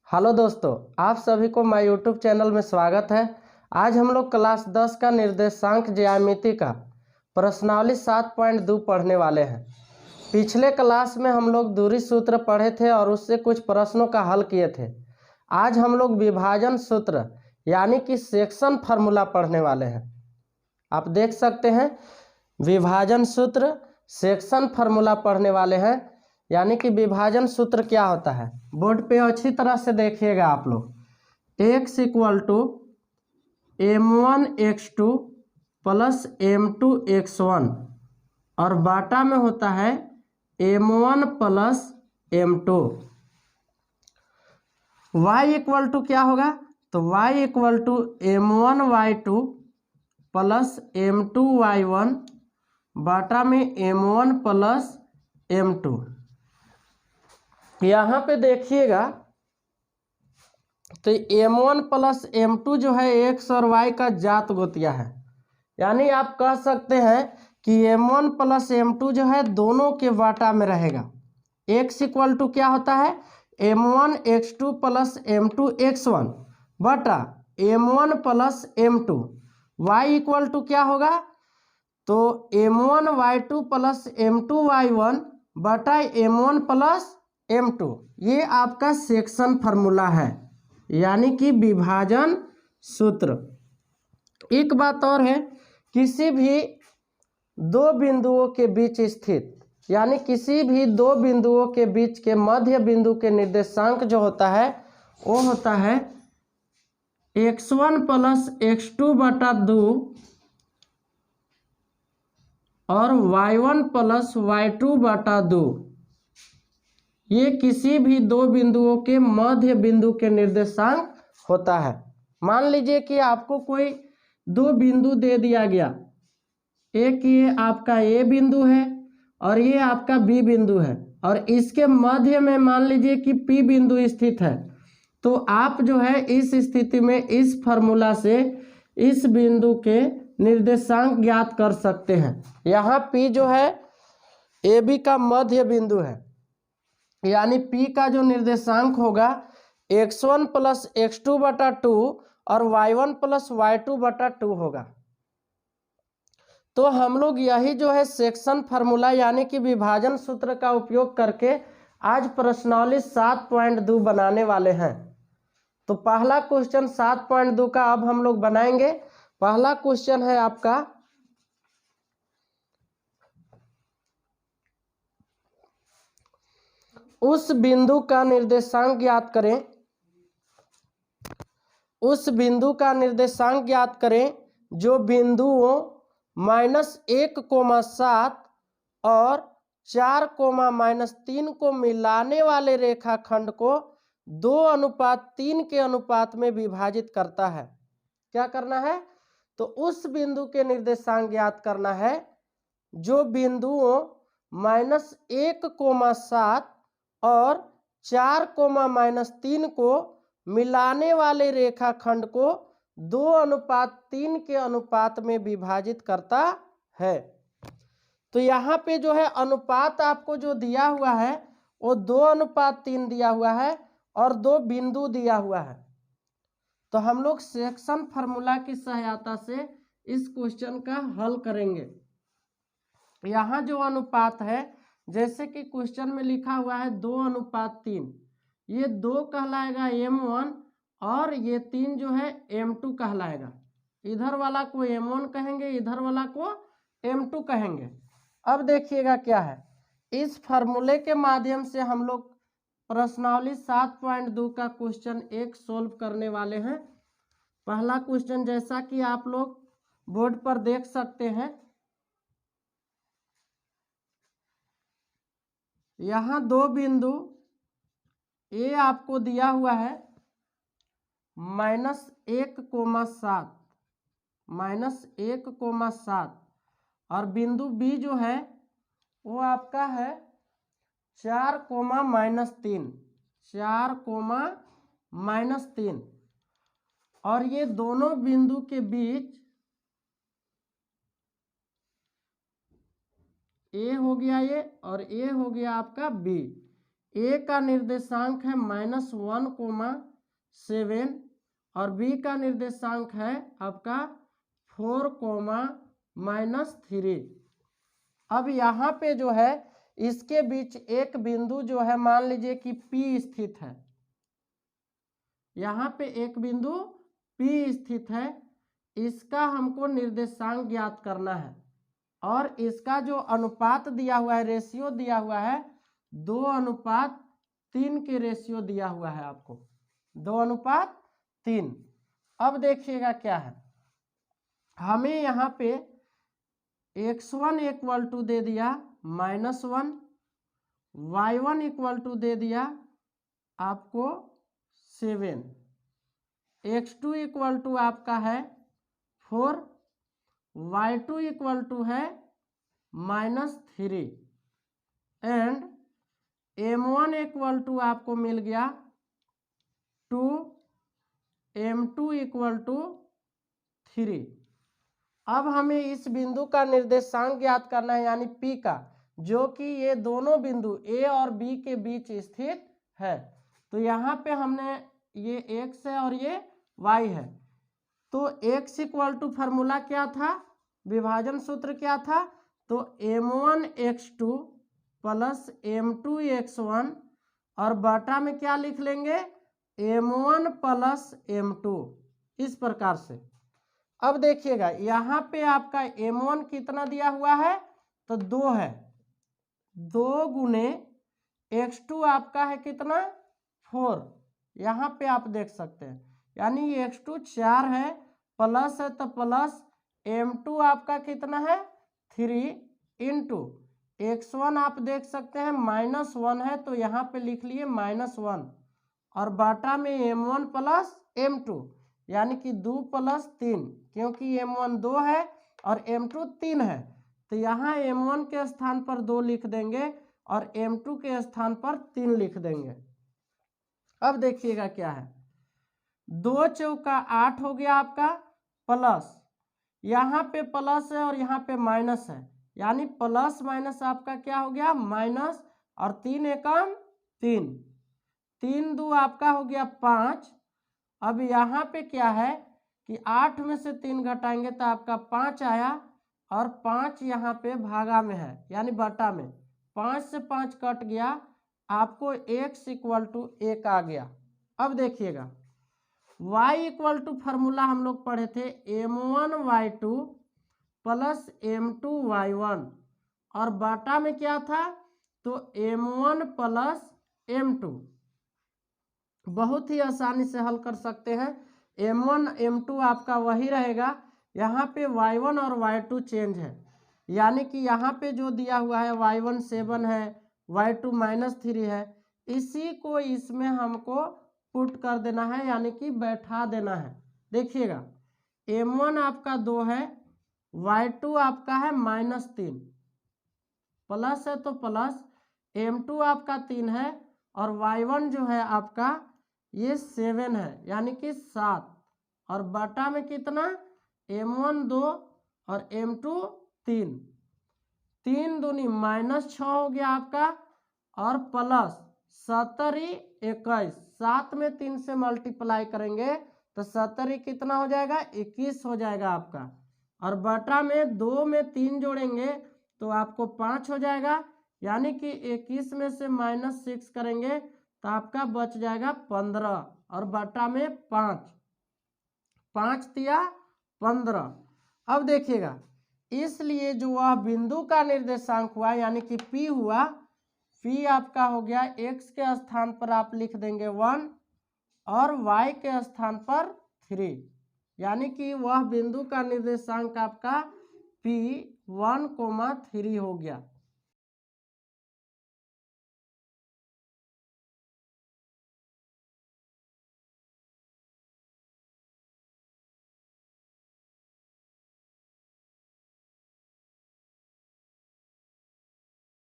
Hello दोस्तों, आप सभी को माय यूट्यूब चैनल में स्वागत है। आज हम लोग क्लास 10 का निर्देशांक ज्यामिति का प्रश्नावली 7.2 पढ़ने वाले हैं। पिछले क्लास में हम लोग दूरी सूत्र पढ़े थे और उससे कुछ प्रश्नों का हल किए थे। आज हम लोग विभाजन सूत्र यानी कि सेक्शन फार्मूला पढ़ने वाले हैं। आप देख सकते हैं विभाजन सूत्र सेक्शन फार्मूला पढ़ने वाले हैं। यानी कि विभाजन सूत्र क्या होता है, बोर्ड पे अच्छी तरह से देखिएगा आप लोग। x equal to m1x2 plus m2x1 और बाटा में होता है m1 plus m2। y equal to क्या होगा, तो y equal to m1y2 plus m2y1 बाटा में m1 प्लस m2। यहाँ पे देखिएगा तो m1 प्लस m2 जो है x और y का जात गोतिया है। यानी आप कह सकते हैं कि m1 प्लस m2 जो है दोनों के बाटा में रहेगा। x इक्वल टू क्या होता है m1x2 प्लस m2x1 बटा m1 plus m2। y equal to क्या होगा, तो m1y2 प्लस m2y1 बटा m1 प्लस m2। ये आपका सेक्शन फार्मूला है, यानी कि विभाजन सूत्र। एक बात और है, किसी भी दो बिंदुओं के बीच स्थित यानी किसी भी दो बिंदुओं के बीच के मध्य बिंदु के निर्देशांक जो होता है वो होता है x1 प्लस x2 बटा 2 और y1 प्लस y2 बटा 2। ये किसी भी दो बिंदुओं के मध्य बिंदु के निर्देशांक होता है। मान लीजिए कि आपको कोई दो बिंदु दे दिया गया, एक ये आपका ए बिंदु है और ये आपका बी बिंदु है और इसके मध्य में मान लीजिए कि पी बिंदु स्थित है। तो आप जो है इस स्थिति में इस फार्मूला से इस बिंदु के निर्देशांक ज्ञात कर सकते हैं। यहाँ पी जो है ए बी का मध्य बिंदु है, यानी P का जो निर्देशांक होगा x1 प्लस x2 बटा 2 और y1 प्लस y2 बटा 2 होगा। तो हम लोग यही जो है सेक्शन फार्मूला यानी कि विभाजन सूत्र का उपयोग करके आज प्रश्नावली 7.2 बनाने वाले हैं। तो पहला क्वेश्चन 7.2 का अब हम लोग बनाएंगे। पहला क्वेश्चन है आपका, उस बिंदु का निर्देशांक ज्ञात करें। उस बिंदु का निर्देशांक ज्ञात करें जो बिंदुओं -1,7 और 4,-3 को मिलाने वाले रेखाखंड को 2:3 के अनुपात में विभाजित करता है। क्या करना है, तो उस बिंदु के निर्देशांक ज्ञात करना है जो बिंदुओं -1,7 और 4,-3 को मिलाने वाले रेखाखंड को 2:3 के अनुपात में विभाजित करता है। तो यहाँ पे जो है अनुपात आपको जो दिया हुआ है वो 2:3 दिया हुआ है और दो बिंदु दिया हुआ है। तो हम लोग सेक्शन फार्मूला की सहायता से इस क्वेश्चन का हल करेंगे। यहाँ जो अनुपात है, जैसे कि क्वेश्चन में लिखा हुआ है 2:3, ये 2 कहलाएगा m1 और ये 3 जो है m2 कहलाएगा। इधर वाला को m1 कहेंगे, इधर वाला को m2 कहेंगे। अब देखिएगा क्या है, इस फार्मूले के माध्यम से हम लोग प्रश्नावली 7.2 का क्वेश्चन 1 सोल्व करने वाले हैं। पहला क्वेश्चन जैसा कि आप लोग बोर्ड पर देख सकते हैं, यहाँ दो बिंदु ए आपको दिया हुआ है -1,7 और बिंदु बी जो है वो आपका है 4,-3 और ये दोनों बिंदु के बीच ए हो गया ये और ए हो गया आपका बी। ए का निर्देशांक है -1,7 और बी का निर्देशांक है आपका 4,-3। अब यहाँ पे जो है इसके बीच एक बिंदु जो है मान लीजिए कि P स्थित है, यहाँ पे एक बिंदु P स्थित है, इसका हमको निर्देशांक ज्ञात करना है और इसका जो अनुपात दिया हुआ है, रेशियो दिया हुआ है 2:3 के रेशियो दिया हुआ है आपको 2:3। अब देखिएगा क्या है, हमें यहाँ पे x1 इक्वल टू दे दिया -1, y1 इक्वल टू दे दिया आपको 7, x2 इक्वल टू आपका है 4, y2 इक्वल टू है -3 एंड m1 इक्वल टू आपको मिल गया 2, m2 इक्वल टू 3। अब हमें इस बिंदु का निर्देशांक ज्ञात करना है यानी P का, जो कि ये दोनों बिंदु A और B के बीच स्थित है। तो यहाँ पे हमने ये x है और ये y है, तो x इक्वल टू फार्मूला क्या था, विभाजन सूत्र क्या था, तो m1x2 प्लस m2x1 और बटा में क्या लिख लेंगे m1 प्लस m2, इस प्रकार से। अब देखिएगा यहाँ पे आपका m1 कितना दिया हुआ है, तो 2 है, 2 गुने x2 आपका है कितना 4, यहाँ पे आप देख सकते हैं, यानी x2 4 है, प्लस है तो प्लस m2 आपका कितना है 3 इंटू x1 आप देख सकते हैं -1 है, तो यहाँ पे लिख लिए -1 और बाटा में m1 प्लस m2 यानी कि 2 + 3, क्योंकि m1 2 है और m2 3 है, तो यहाँ m1 के स्थान पर 2 लिख देंगे और m2 के स्थान पर 3 लिख देंगे। अब देखिएगा क्या है, 2 चौका 8 हो गया आपका, प्लस यहाँ पे प्लस है और यहाँ पे माइनस है, यानी प्लस माइनस आपका क्या हो गया माइनस, और 3 एकम 3, 3 2 आपका हो गया 5। अब यहाँ पे क्या है कि 8 में से 3 घटाएंगे तो आपका 5 आया और 5 यहाँ पे भागा में है यानी बटा में, 5 से 5 कट गया, आपको x इक्वल टू 1 आ गया। अब देखिएगा y इक्वल टू फार्मूला हम लोग पढ़े थे m1y2 प्लस m2y1 और बटा में क्या था, तो m1 प्लस m2। बहुत ही आसानी से हल कर सकते हैं, m1 m2 आपका वही रहेगा, यहाँ पे y1 और y2 चेंज है, यानी कि यहाँ पे जो दिया हुआ है y1 7 है, y2 -3 है, इसी को इसमें हमको पुट कर देना है यानी कि बैठा देना है। देखिएगा m1 आपका 2 है, y2 आपका है -3, प्लस है तो प्लस, m2 आपका 3 है और y1 जो है आपका ये 7 है यानी कि 7, और बटा में कितना m1 2 और m2 3, 3 दूनी -6 हो गया आपका और प्लस 17 21, 7 में 3 से मल्टीप्लाई करेंगे तो 17 कितना हो जाएगा 21 हो जाएगा आपका, और बटा में 2 में 3 जोड़ेंगे तो आपको 5 हो जाएगा, यानी कि 21 में से -6 करेंगे तो आपका बच जाएगा 15 और बटा में 5, 5 तिया 15। अब देखिएगा इसलिए जो वह बिंदु का निर्देशांक हुआ यानी कि P हुआ, P आपका हो गया x के स्थान पर आप लिख देंगे 1 और y के स्थान पर 3, यानी कि वह बिंदु का निर्देशांक आपका P 1,3 हो गया।